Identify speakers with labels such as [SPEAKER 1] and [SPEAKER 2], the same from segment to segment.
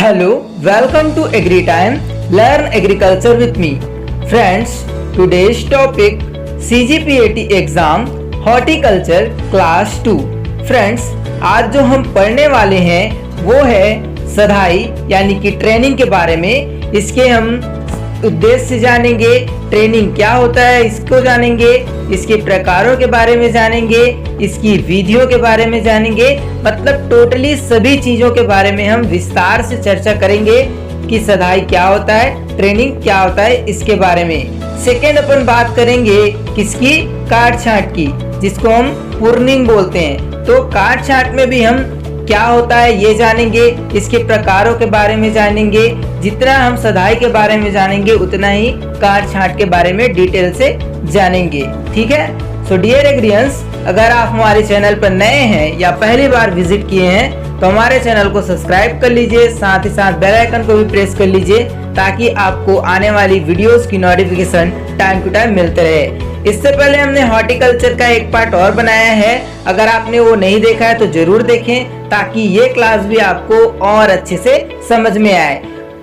[SPEAKER 1] Hello, welcome to Agri Time. Learn agriculture with me. Friends, today's topic CGPAT exam Horticulture Class 2. Friends, आज जो हम पढ़ने वाले हैं वो है सधाई यानी कि ट्रेनिंग के बारे में। इसके हम उद्देश्य जानेंगे, ट्रेनिंग क्या होता है इसको जानेंगे, इसके प्रकारों के बारे में जानेंगे, इसकी विधियों के बारे में जानेंगे। मतलब टोटली सभी चीजों के बारे में हम विस्तार से चर्चा करेंगे कि सधाई क्या होता है, ट्रेनिंग क्या होता है, इसके बारे में। सेकेंड अपन बात करेंगे किसकी, काट छांट की, जिसको हम प्रूनिंग बोलते हैं। तो काट छांट में भी हम क्या होता है ये जानेंगे, इसके प्रकारों के बारे में जानेंगे। जितना हम सधाई के बारे में जानेंगे उतना ही काट छांट के बारे में डिटेल से जानेंगे। ठीक है। सो डियर एग्रियंस, अगर आप हमारे चैनल पर नए हैं या पहली बार विजिट किए हैं तो हमारे चैनल को सब्सक्राइब कर लीजिए, साथ ही साथ बेल आइकन को भी प्रेस कर लीजिए ताकि आपको आने वाली वीडियोस की नोटिफिकेशन टाइम टू टाइम मिलते रहे। इससे पहले हमने हॉर्टिकल्चर का एक पार्ट और बनाया है, अगर आपने वो नहीं देखा है तो जरूर देखें ताकि ये क्लास भी आपको और अच्छे से समझ में आए।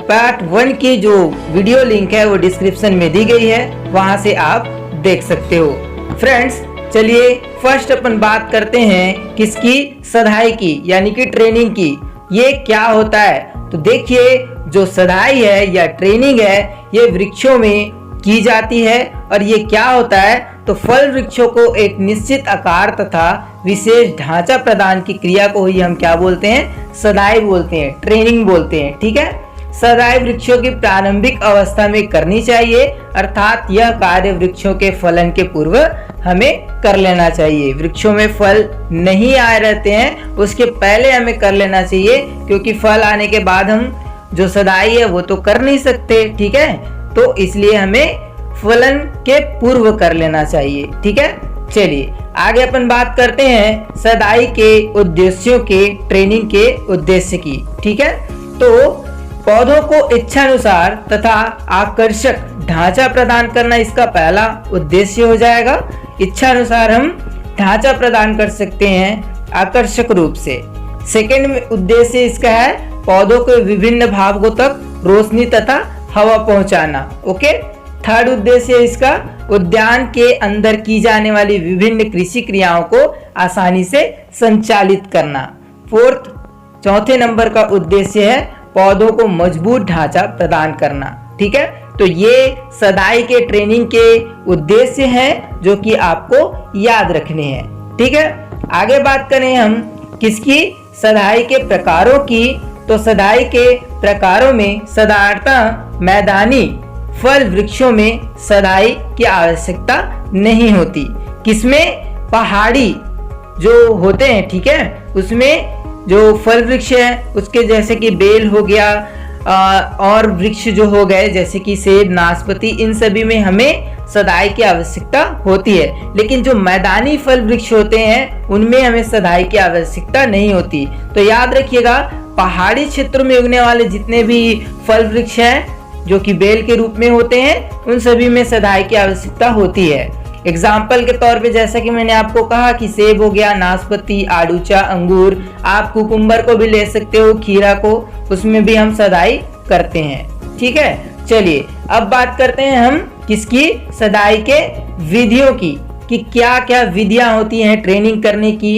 [SPEAKER 1] पार्ट 1 की जो वीडियो लिंक है वो डिस्क्रिप्शन में दी गई है, वहां से आप देख सकते हो। फ्रेंड्स, चलिए फर्स्ट अपन बात करते हैं किसकी, सधाई की यानी कि ट्रेनिंग की। ये क्या होता है तो देखिए, जो सधाई है या ट्रेनिंग है ये वृक्षों में की जाती है। और ये क्या होता है तो फल वृक्षों को एक निश्चित आकार तथा विशेष ढांचा प्रदान की क्रिया को ही हम क्या बोलते हैं, सधाई बोलते हैं, ट्रेनिंग बोलते हैं। ठीक है। सधाई वृक्षों की प्रारंभिक अवस्था में करनी चाहिए, अर्थात यह कार्य वृक्षों के फलन के पूर्व हमें कर लेना चाहिए। वृक्षों में फल नहीं आए रहते हैं उसके पहले हमें कर लेना चाहिए, क्योंकि फल आने के बाद हम जो सधाई है वो तो कर नहीं सकते। ठीक है। तो इसलिए हमें फलन के पूर्व कर लेना चाहिए। ठीक है। चलिए आगे अपन बात करते हैं सधाई के उद्देश्यों के, ट्रेनिंग के उद्देश्य की। ठीक है। तो पौधों को इच्छानुसार तथा आकर्षक ढांचा प्रदान करना इसका पहला उद्देश्य हो जाएगा। इच्छानुसार हम ढांचा प्रदान कर सकते हैं आकर्षक रूप से। सेकंड उद्देश्य इसका है पौधों के विभिन्न भागों तक रोशनी तथा हवा पहुंचाना। ओके। थर्ड उद्देश्य इसका उद्यान के अंदर की जाने वाली विभिन्न कृषि क्रियाओं को आसानी से संचालित करना। फोर्थ, चौथे नंबर का उद्देश्य है पौधों को मजबूत ढांचा प्रदान करना। ठीक है। तो ये सधाई के ट्रेनिंग के उद्देश्य हैं जो कि आपको याद रखने हैं। ठीक है। आगे बात करें हम किसकी, सधाई के प्रकारों की। तो सधाई के प्रकारों में साधारणतः मैदानी फल वृक्षों में सधाई की आवश्यकता नहीं होती। किसमें, पहाड़ी जो होते हैं, ठीक है, उसमें जो फल वृक्ष है उसके जैसे कि बेल हो गया और वृक्ष जो हो गए जैसे कि सेब, नाशपाती, इन सभी में हमें सधाई की आवश्यकता होती है। लेकिन जो मैदानी फल वृक्ष होते हैं उनमें हमें सधाई की आवश्यकता नहीं होती। तो याद रखिएगा, पहाड़ी क्षेत्रों में उगने वाले जितने भी फल वृक्ष हैं जो कि बेल के रूप में होते हैं उन सभी में सधाई की आवश्यकता होती है। एग्जाम्पल के तौर पे जैसा कि मैंने आपको कहा कि सेब हो गया, नाशपाती, आड़ूचा, अंगूर, आप कुकुम्बर को भी ले सकते हो, खीरा को, उसमें भी हम सधाई करते हैं। ठीक है। चलिए अब बात करते हैं हम किसकी, सधाई के विधियों की, कि क्या क्या विधियां होती हैं ट्रेनिंग करने की,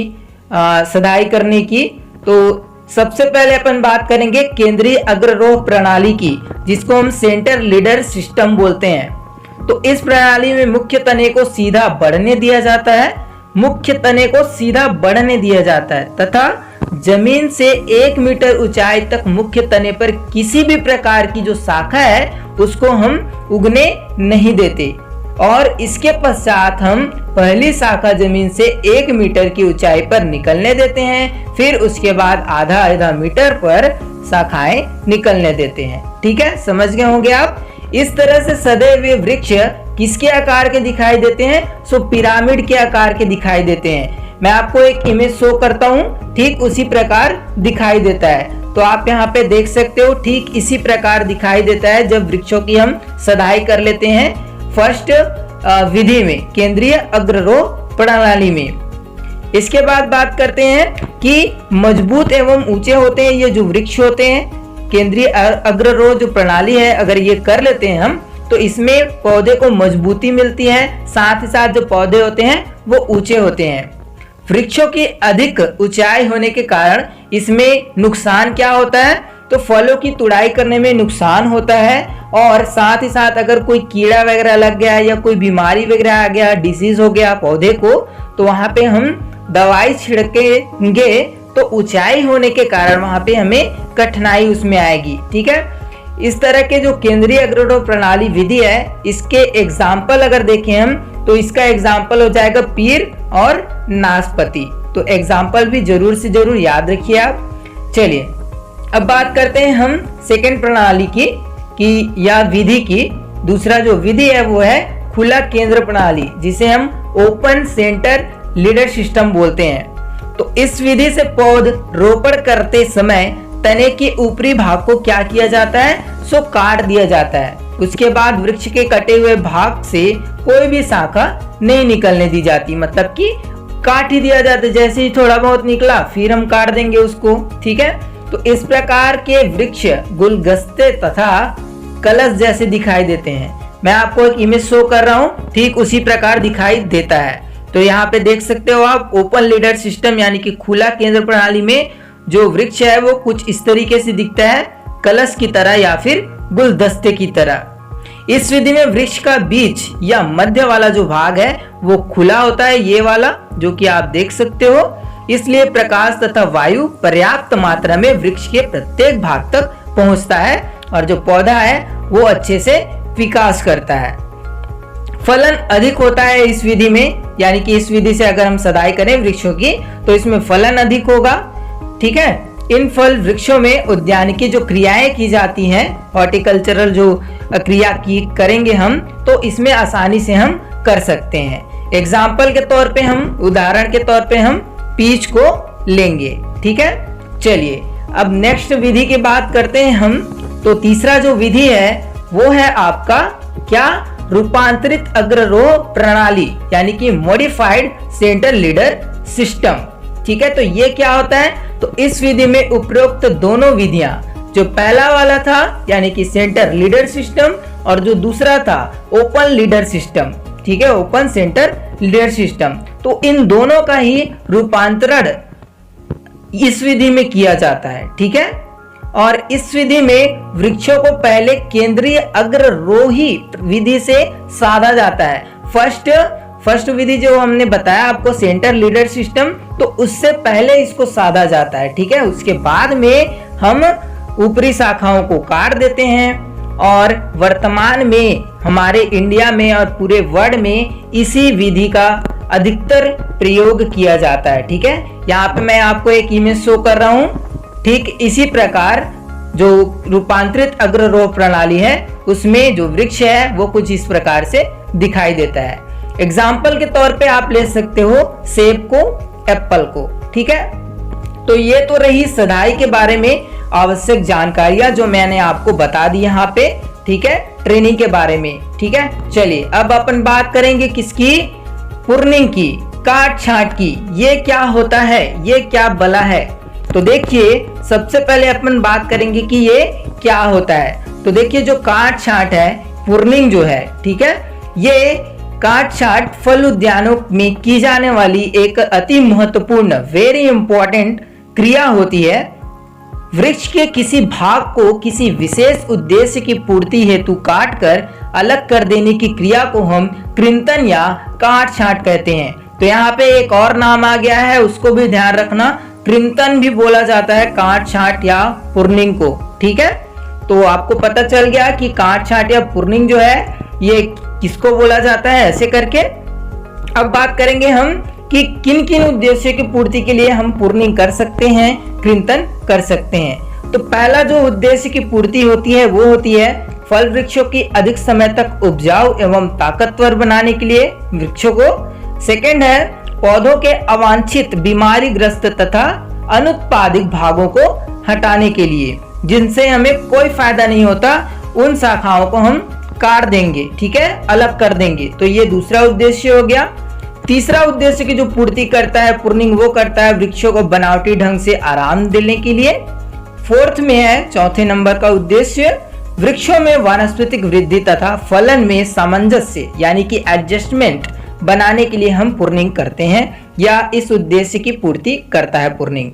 [SPEAKER 1] सधाई करने की। तो सबसे पहले अपन बात करेंगे केंद्रीय अग्ररोह प्रणाली की, जिसको हम सेंटर लीडर सिस्टम बोलते हैं। तो इस प्रणाली में मुख्य तने को सीधा बढ़ने दिया जाता है, मुख्य तने को सीधा बढ़ने दिया जाता है तथा जमीन से 1 मीटर ऊंचाई तक मुख्य तने पर किसी भी प्रकार की जो शाखा है उसको हम उगने नहीं देते। और इसके पश्चात हम पहली शाखा जमीन से 1 मीटर की ऊंचाई पर निकलने देते हैं, फिर उसके बाद आधा मीटर पर शाखाएं निकलने देते हैं। ठीक है, समझ गए होंगे आप। इस तरह से सधे हुए वृक्ष किसके आकार के दिखाई देते हैं, सो पिरामिड के आकार के दिखाई देते हैं। मैं आपको एक इमेज शो करता हूँ, ठीक उसी प्रकार दिखाई देता है। तो आप यहाँ पे देख सकते हो, ठीक इसी प्रकार दिखाई देता है जब वृक्षों की हम सधाई कर लेते हैं फर्स्ट विधि में, केंद्रीय अग्ररोह प्रणाली में। इसके बाद बात करते हैं कि मजबूत एवं ऊंचे होते हैं ये जो वृक्ष होते हैं, केंद्रीय अग्ररोह जो प्रणाली है, अगर ये कर लेते हैं हम, तो इसमें पौधे को मजबूती मिलती है, साथ ही साथ जो पौधे होते हैं वो ऊंचे होते हैं। वृक्षों की अधिक ऊंचाई होने के कारण इसमें नुकसान क्या होता है, तो फलों की तुड़ाई करने में नुकसान होता है, और साथ ही साथ अगर कोई कीड़ा वगैरह लग गया या कोई बीमारी वगैरह आ गया, डिसीज हो गया पौधे को, तो वहां पे हम दवाई छिड़केंगे तो ऊंचाई होने के कारण वहां पे हमें कठिनाई उसमें आएगी। ठीक है, इस तरह के जो केंद्रीय अग्ररोह प्रणाली विधि है, इसके एग्जाम्पल अगर देखें हम, तो इसका एग्जाम्पल हो जाएगा पीर और नाशपाती। तो एग्जाम्पल भी जरूर से जरूर याद रखिए आप। चलिए अब बात करते हैं हम सेकेंड प्रणाली की या विधि की। दूसरा जो विधि है वो है खुला केंद्र प्रणाली, जिसे हम ओपन सेंटर लीडर सिस्टम बोलते हैं। तो इस विधि से पौध रोपण करते समय तने के ऊपरी भाग को क्या किया जाता है, सो काट दिया जाता है। उसके बाद वृक्ष के कटे हुए भाग से कोई भी शाखा नहीं निकलने दी जाती, मतलब कि काट ही दिया जाता है। जैसे ही थोड़ा बहुत निकला फिर हम काट देंगे उसको। ठीक है, तो इस प्रकार के वृक्ष गुलदस्ते तथा कलश जैसे दिखाई देते हैं। मैं आपको एक इमेज शो कर रहा हूँ, ठीक उसी प्रकार दिखाई देता है। तो यहाँ पे देख सकते हो आप, ओपन लीडर सिस्टम यानी कि खुला केंद्र प्रणाली में जो वृक्ष है वो कुछ इस तरीके से दिखता है, कलश की तरह या फिर गुलदस्ते की तरह। इस विधि में वृक्ष का बीच या मध्य वाला जो भाग है वो खुला होता है, ये वाला जो कि आप देख सकते हो। इसलिए प्रकाश तथा वायु पर्याप्त मात्रा में वृक्ष के प्रत्येक भाग तक पहुंचता है और जो पौधा है वो अच्छे से विकास करता है। फलन अधिक होता है इस विधि में, यानी कि इस विधि से अगर हम सदाई करें वृक्षों की तो इसमें फलन अधिक होगा। ठीक है, इन फल वृक्षों में उद्यानिकी जो क्रियाएं की जाती हैं, हॉर्टिकल्चरल जो क्रिया की करेंगे हम, तो इसमें आसानी से हम कर सकते हैं। एग्जाम्पल के तौर पे हम, उदाहरण के तौर पे हम पीच को लेंगे। ठीक है, चलिए अब नेक्स्ट विधि की बात करते हैं हम। तो तीसरा जो विधि है वो है आपका क्या, रूपांतरित अग्ररोह प्रणाली यानी कि मॉडिफाइड सेंटर लीडर सिस्टम। ठीक है, तो ये क्या होता है, तो इस विधि में उपरोक्त दोनों विधियां, जो पहला वाला था यानी कि सेंटर लीडर सिस्टम और जो दूसरा था ओपन लीडर सिस्टम, ठीक है, ओपन सेंटर लीडर सिस्टम, तो इन दोनों का ही रूपांतरण इस विधि में किया जाता है। ठीक है, और इस विधि में वृक्षों को पहले केंद्रीय अग्ररोही विधि से साधा जाता है। फर्स्ट विधि जो हमने बताया आपको सेंटर लीडर सिस्टम, तो उससे पहले इसको साधा जाता है। ठीक है, उसके बाद में हम ऊपरी शाखाओं को काट देते हैं और वर्तमान में हमारे इंडिया में और पूरे वर्ल्ड में इसी विधि का अधिकतर प्रयोग किया जाता है। ठीक है, यहाँ पे मैं आपको एक इमेज शो कर रहा हूँ। ठीक इसी प्रकार जो रूपांतरित अग्ररोह प्रणाली है उसमें जो वृक्ष है वो कुछ इस प्रकार से दिखाई देता है। एग्जाम्पल के तौर पे आप ले सकते हो सेब को, एप्पल को। ठीक है, तो ये तो रही सदाई के बारे में आवश्यक जानकारियां जो मैंने आपको बता दी यहाँ पे। ठीक है, ट्रेनिंग के बारे में। ठीक है, चलिए अब अपन बात करेंगे किसकी, प्रूनिंग की, काट छांट की। ये क्या होता है, ये क्या बला है, तो देखिए सबसे पहले अपन बात करेंगे कि ये क्या होता है। तो देखिए जो काट छांट है, प्रूनिंग जो है, ठीक है, ये काट छांट फल उद्यानों में की जाने वाली एक अति महत्वपूर्ण, वेरी इंपॉर्टेंट क्रिया होती है। वृक्ष के किसी भाग को किसी विशेष उद्देश्य की पूर्ति हेतु काट कर अलग कर देने की क्रिया को हम कृंतन या काट छांट कहते हैं। तो यहाँ पे एक और नाम आ गया है, उसको भी ध्यान रखना, कृंतन भी बोला जाता है काट छांट या प्रूनिंग को। ठीक है, तो आपको पता चल गया कि काट छांट या प्रूनिंग जो है ये किसको बोला जाता है, ऐसे करके। अब बात करेंगे हम कि किन किन उद्देश्यों की पूर्ति के लिए हम प्रूनिंग कर सकते हैं, कृंतन कर सकते हैं। तो पहला जो उद्देश्य की पूर्ति होती है वो होती है फल वृक्षों की अधिक समय तक उपजाऊ एवं ताकतवर बनाने के लिए वृक्षों को। सेकंड है पौधों के अवांछित, बीमारी ग्रस्त तथा अनुत्पादिक भागों को हटाने के लिए, जिनसे हमें कोई फायदा नहीं होता, उन शाखाओं को हम काट देंगे। ठीक है, अलग कर देंगे। तो ये दूसरा उद्देश्य हो गया। तीसरा उद्देश्य की जो पूर्ति करता है प्रूनिंग, वो करता है वृक्षों को बनावटी ढंग से आराम देने के लिए। फोर्थ में है, चौथे नंबर का उद्देश्य, वृक्षों में वानस्पतिक वृद्धि तथा फलन में सामंजस्य यानी कि एडजस्टमेंट बनाने के लिए हम प्रूनिंग करते हैं या इस उद्देश्य की पूर्ति करता है प्रूनिंग।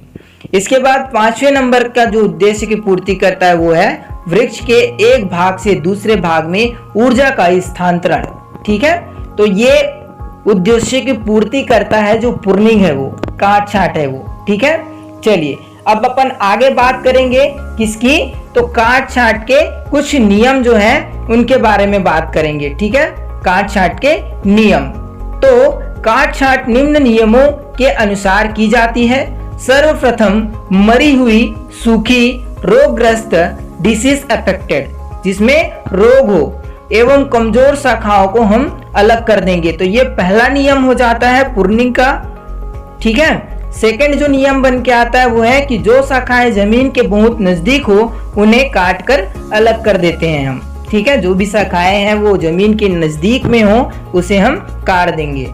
[SPEAKER 1] इसके बाद पांचवें नंबर का जो उद्देश्य की पूर्ति करता है वो है वृक्ष के एक भाग से दूसरे भाग में ऊर्जा का स्थानांतरण। ठीक है, तो ये उद्देश्य की पूर्ति करता है जो प्रूनिंग है, वो काट छांट है वो। ठीक है, चलिए अब अपन आगे बात करेंगे किसकी, तो काट छांट के कुछ नियम जो हैं उनके बारे में बात करेंगे। ठीक है, काट छांट के नियम। तो काट छांट निम्न नियमों के अनुसार की जाती है। सर्वप्रथम मरी हुई, सूखी, रोगग्रस्त, डिसीज अफेक्टेड, जिसमें रोग हो एवं कमजोर शाखाओं को हम अलग कर देंगे। तो ये पहला नियम हो जाता है प्रूनिंग का। ठीक है, सेकंड जो नियम बन के आता है वो है कि जो शाखाएं जमीन के बहुत नजदीक हो उन्हें काट कर अलग कर देते हैं हम। ठीक है, जो भी शाखाएं हैं वो जमीन के नजदीक में हो उसे हम काट देंगे।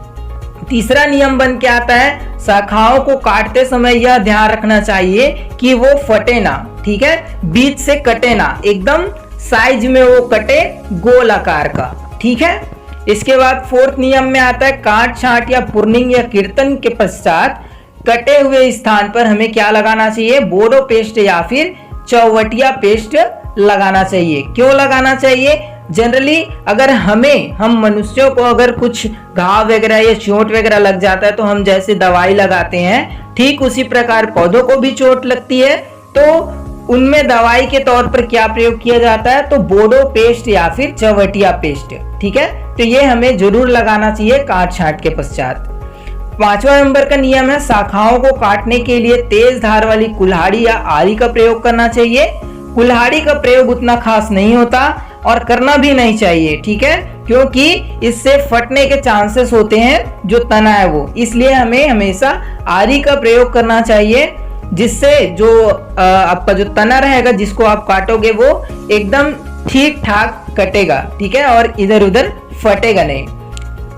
[SPEAKER 1] तीसरा नियम बन के आता है शाखाओं को काटते समय यह ध्यान रखना चाहिए कि वो फटे ना। ठीक है, बीच से कटे ना, एकदम साइज में वो कटे, गोल आकार का। ठीक है, इसके बाद फोर्थ नियम में आता है काट छांट या प्रूनिंग या कीर्तन के पश्चात कटे हुए स्थान पर हमें क्या लगाना चाहिए, बोडो पेस्ट या फिर चौवटिया पेस्ट लगाना चाहिए। क्यों लगाना चाहिए, जनरली अगर हम मनुष्यों को अगर कुछ घाव वगैरह या चोट वगैरह लग जाता है तो हम जैसे दवाई लगाते हैं, ठीक उसी प्रकार पौधों को भी चोट लगती है तो उनमें दवाई के तौर पर क्या प्रयोग किया जाता है, तो बोडो पेस्ट या फिर चौवटिया पेस्ट। ठीक है, तो ये हमें जरूर लगाना चाहिए काट छांट के पश्चात। पांचवा नंबर का नियम है शाखाओं को काटने के लिए तेज धार वाली कुल्हाड़ी या आरी का प्रयोग करना चाहिए। कुल्हाड़ी का प्रयोग उतना खास नहीं होता और करना भी नहीं चाहिए। ठीक है, क्योंकि इससे फटने के चांसेस होते हैं जो तना है वो, इसलिए हमें हमेशा आरी का प्रयोग करना चाहिए, जिससे जो आपका जो तना रहेगा जिसको आप काटोगे वो एकदम ठीक ठाक कटेगा। ठीक है, और इधर उधर फटेगा नहीं।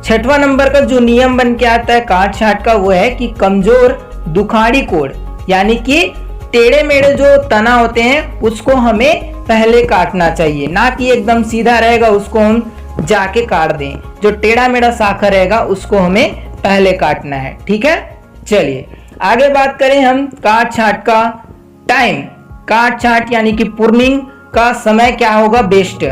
[SPEAKER 1] छठवां नंबर का जो नियम बन के आता है काट छांट का वो है कि कमजोर दुखाड़ी कोण यानी कि टेढ़े मेढ़े जो तना होते हैं उसको हमें पहले काटना चाहिए, ना कि एकदम सीधा रहेगा उसको हम जाके काट दें। जो टेढ़ा मेढ़ा शाखा रहेगा उसको हमें पहले काटना है। ठीक है, चलिए आगे बात करें हम काट छांट का टाइम। काट छांट यानी कि प्रूनिंग का समय क्या होगा बेस्ट,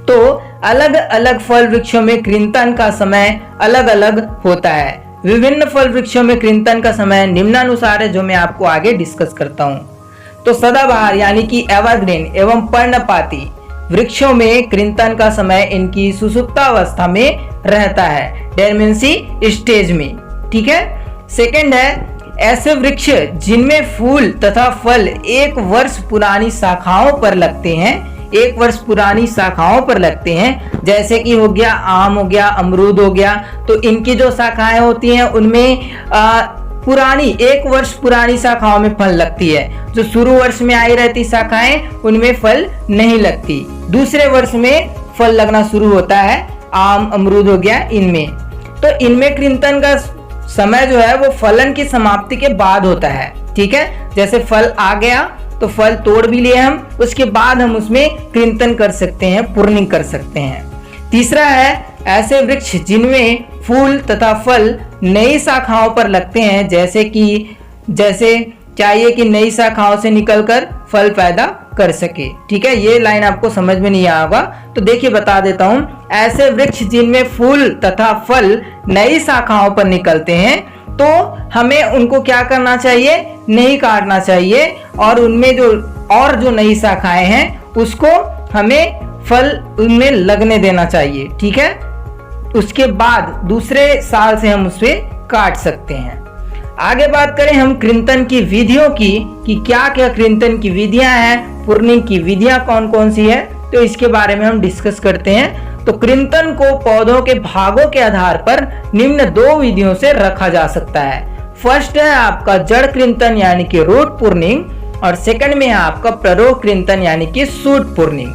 [SPEAKER 1] तो अलग अलग फल वृक्षों में कृंतन का समय अलग अलग होता है। विभिन्न फल वृक्षों में कृंतन का समय निम्नानुसार है, जो मैं आपको आगे डिस्कस करता हूँ। तो सदाबहार यानी कि एवरग्रीन एवं पर्णपाती वृक्षों में कृंतन का समय इनकी सुसुप्तावस्था में रहता है, डोर्मेंसी स्टेज में। ठीक है, सेकंड है ऐसे वृक्ष जिनमें फूल तथा फल 1 वर्ष पुरानी शाखाओं पर लगते हैं, 1 वर्ष पुरानी शाखाओं पर लगते हैं, जैसे कि हो गया आम, हो गया अमरूद, हो गया। तो इनकी जो शाखाएं होती हैं उनमें पुरानी 1 वर्ष पुरानी शाखाओं में फल लगती है। जो शुरू वर्ष में आई रहती शाखाएं उनमें फल नहीं लगती, दूसरे वर्ष में फल लगना शुरू होता है। आम, अमरूद हो गया इनमें। तो इनमें कृंतन का समय जो है वो फलन की समाप्ति के बाद होता है। ठीक है, जैसे फल आ गया तो फल तोड़ भी लिए हम, उसके बाद हम उसमें कृंतन कर सकते हैं, प्रूनिंग कर सकते हैं। तीसरा है ऐसे वृक्ष जिनमें फूल तथा फल नई शाखाओं पर लगते हैं, जैसे चाहिए कि नई शाखाओं से निकलकर फल पैदा कर सके। ठीक है, ये लाइन आपको समझ में नहीं आया होगा तो देखिए बता देता हूं। ऐसे वृक्ष जिनमें फूल तथा फल नई शाखाओं पर निकलते हैं तो हमें उनको क्या करना चाहिए, नहीं काटना चाहिए, और उनमें जो नई शाखाएं हैं उसको हमें फल उनमें लगने देना चाहिए। ठीक है, उसके बाद दूसरे साल से हम उसे काट सकते हैं। आगे बात करें हम कृंतन की विधियों की कि क्या क्या कृंतन की विधियां हैं, प्रूनिंग की विधियां कौन कौन सी है, तो इसके बारे में हम डिस्कस करते हैं। तो कृंतन को पौधों के भागों के आधार पर निम्न 2 विधियों से रखा जा सकता है। फर्स्ट है आपका जड़ कृंतन यानी कि रूट प्रूनिंग, और सेकंड में है आपका प्ररोह कृंतन यानी कि शूट प्रूनिंग।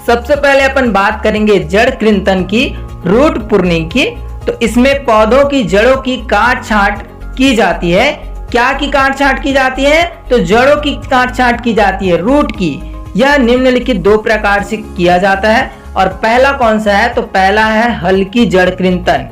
[SPEAKER 1] सबसे पहले अपन बात करेंगे जड़ कृंतन की, रूट प्रूनिंग की। तो इसमें पौधों की जड़ों की काट छांट की जाती है। क्या की काट छांट की जाती है? तो जड़ों की काट छांट की जाती है, रूट की। यह निम्नलिखित दो प्रकार से किया जाता है। और पहला कौन सा है? तो पहला है हल्की जड़ कृंतन,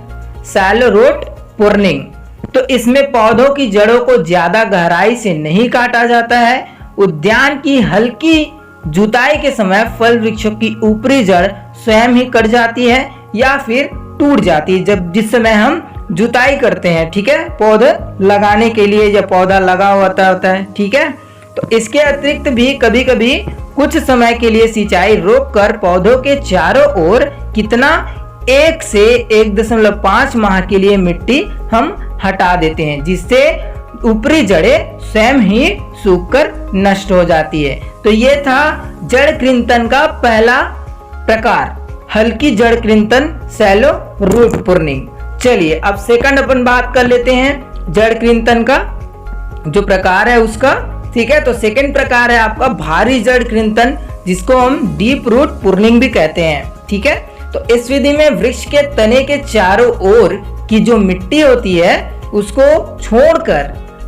[SPEAKER 1] शैलो रूट प्रूनिंग। तो इसमें पौधों की जड़ों को ज्यादा गहराई से नहीं काटा जाता है। उद्यान की हल्की जुताई के समय फल वृक्षों की ऊपरी जड़ स्वयं ही कट जाती है या फिर टूट जाती है, जब जिस समय हम जुताई करते हैं, ठीक है, पौधे लगाने के लिए जब पौधा लगा होता है, ठीक है। तो इसके अतिरिक्त भी कभी कभी कुछ समय के लिए सिंचाई रोककर पौधों के चारों ओर कितना 1 से 1.5 माह के लिए मिट्टी हम हटा देते हैं, जिससे ऊपरी जड़ें स्वयं ही सूखकर नष्ट हो जाती है। तो ये था जड़ कृंतन का पहला प्रकार, हल्की जड़ कृंतन, शैलो रूट प्रूनिंग। चलिए अब सेकंड अपन बात कर लेते हैं जड़ कृंतन का जो प्रकार है उसका, ठीक है। तो सेकंड प्रकार है आपका भारी जड़ कृंतन, जिसको हम डीप रूट प्रूनिंग भी कहते हैं, ठीक है। तो इस विधि में वृक्ष के तने के चारों ओर की जो मिट्टी होती है उसको छोड़कर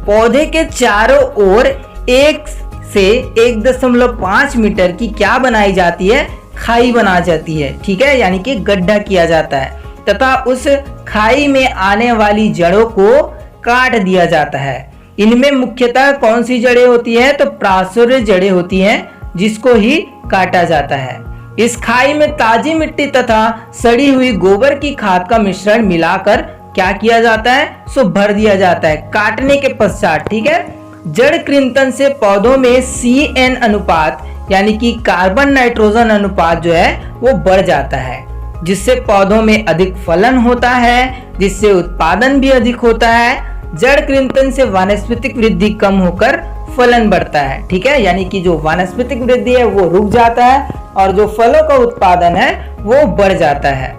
[SPEAKER 1] पौधे के चारों ओर 1 से 1.5 मीटर की क्या बनाई जाती है? खाई बना जाती है, ठीक है, यानी कि गड्ढा किया जाता है तथा उस खाई में आने वाली जड़ों को काट दिया जाता है। इनमें मुख्यतः कौन सी जड़ें होती है? तो प्रासुर्य जड़ें होती हैं, जिसको ही काटा जाता है। इस खाई में ताजी मिट्टी तथा सड़ी हुई गोबर की खाद का मिश्रण मिलाकर क्या किया जाता है? सो भर दिया जाता है काटने के पश्चात, ठीक है। जड़ कृंतन से पौधों में CN अनुपात यानी कि कार्बन नाइट्रोजन अनुपात जो है वो बढ़ जाता है, जिससे पौधों में अधिक फलन होता है, जिससे उत्पादन भी अधिक होता है। जड़ कृंतन से वानस्पतिक वृद्धि कम होकर फलन बढ़ता है, ठीक है, यानी कि जो वानस्पतिक वृद्धि है वो रुक जाता है और जो फलों का उत्पादन है वो बढ़ जाता है।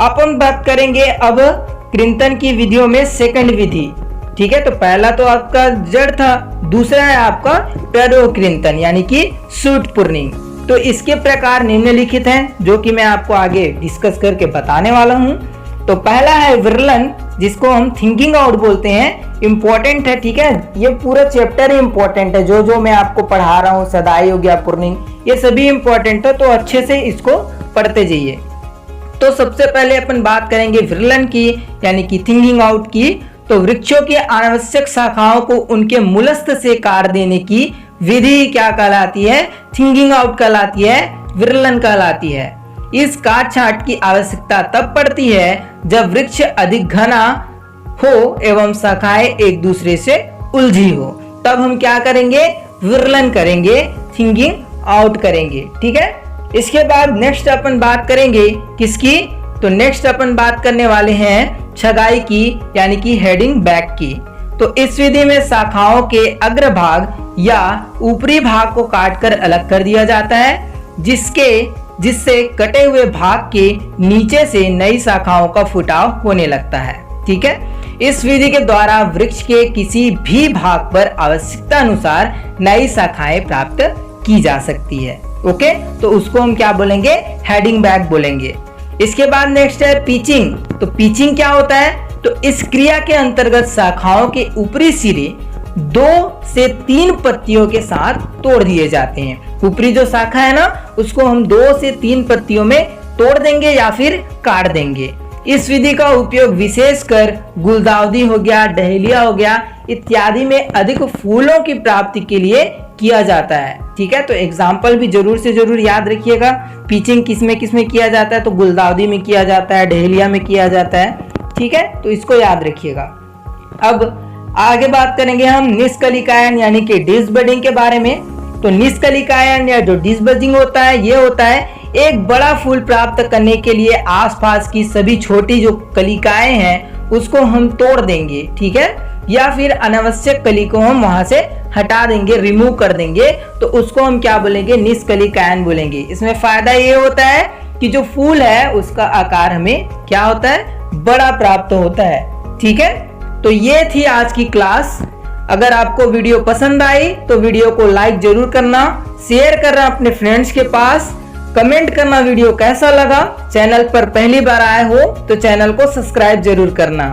[SPEAKER 1] अपन बात करेंगे अब कृंतन की विधियों में सेकंड विधि, ठीक है। तो पहला तो आपका जड़ था, दूसरा है आपका टेरो कृंतन यानी कि शूट प्रूनिंग। तो इसके प्रकार निम्नलिखित हैं, जो कि मैं आपको आगे डिस्कस करके बताने वाला हूं। तो पहला है विरलन, जिसको हम थिंकिंग आउट बोलते हैं, इंपॉर्टेंट है, ठीक है। ये पूरा चैप्टर ही इंपॉर्टेंट है, जो मैं आपको पढ़ा रहा हूँ, सदाई हो गया, प्रूनिंग, ये सभी इंपॉर्टेंट है, तो अच्छे से इसको पढ़ते जाइए। तो सबसे पहले अपन बात करेंगे विरलन की यानी कि थिंकिंग आउट की। तो वृक्षों की अनावश्यक शाखाओं को उनके मूलस्थ से काट देने की विधि क्या कहलाती है? थिंकिंग आउट कहलाती है, विरलन कहलाती है। इस काट छांट की आवश्यकता तब पड़ती है जब वृक्ष अधिक घना हो एवं शाखाएं एक दूसरे से उलझी हो, तब हम क्या करेंगे? विरलन करेंगे, थिंकिंग आउट करेंगे, ठीक है। इसके बाद नेक्स्ट अपन बात करेंगे किसकी? तो नेक्स्ट अपन बात करने वाले हैं छगाई की यानी कि हेडिंग बैक की। तो इस विधि में शाखाओं के अग्रभाग या ऊपरी भाग को काटकर अलग कर दिया जाता है, जिससे कटे हुए भाग के नीचे से नई शाखाओं का फुटाव होने लगता है, ठीक है। इस विधि के द्वारा वृक्ष के किसी भी भाग पर आवश्यकता अनुसार नई शाखाएं प्राप्त की जा सकती है, ओके। तो उसको हम क्या बोलेंगे? हेडिंग बैक बोलेंगे। इसके बाद नेक्स्ट है पिचिंग। तो पिचिंग क्या होता है? तो इस क्रिया के अंतर्गत शाखाओं के ऊपरी सिरे 2 से 3 पत्तियों के साथ तोड़ दिए जाते हैं। ऊपरी जो शाखा है ना, उसको हम 2 से 3 पत्तियों में तोड़ देंगे या फिर काट देंगे। इस विधि का उपयोग विशेषकर गुलदाउदी हो गया, डहेलिया हो गया इत्यादि में अधिक फूलों की प्राप्ति के लिए किया जाता है, ठीक है। तो एग्जाम्पल भी जरूर से जरूर याद रखिएगा। पिचिंग किसमें किया जाता है? तो गुलदाउदी में किया जाता है, डहेलिया में किया जाता है, ठीक है। तो इसको याद रखिएगा। अब आगे बात करेंगे हम निष्कलिकायन यानी कि डिसबडिंग के बारे में। तो निष्कलिकायन या जो डिसबडिंग होता है, ये होता है एक बड़ा फूल प्राप्त करने के लिए आसपास की सभी छोटी जो कलिकाएं हैं उसको हम तोड़ देंगे, ठीक है, या फिर अनावश्यक कली को हम वहां से हटा देंगे, रिमूव कर देंगे, तो उसको हम क्या बोलेंगे? निष्कलिकायन बोलेंगे। इसमें फायदा ये होता है कि जो फूल है उसका आकार हमें क्या होता है? बड़ा प्राप्त होता है, ठीक है। तो ये थी आज की क्लास। अगर आपको वीडियो पसंद आई तो वीडियो को लाइक जरूर करना, शेयर करना अपने फ्रेंड्स के पास, कमेंट करना वीडियो कैसा लगा। चैनल पर पहली बार आए हो तो चैनल को सब्सक्राइब जरूर करना।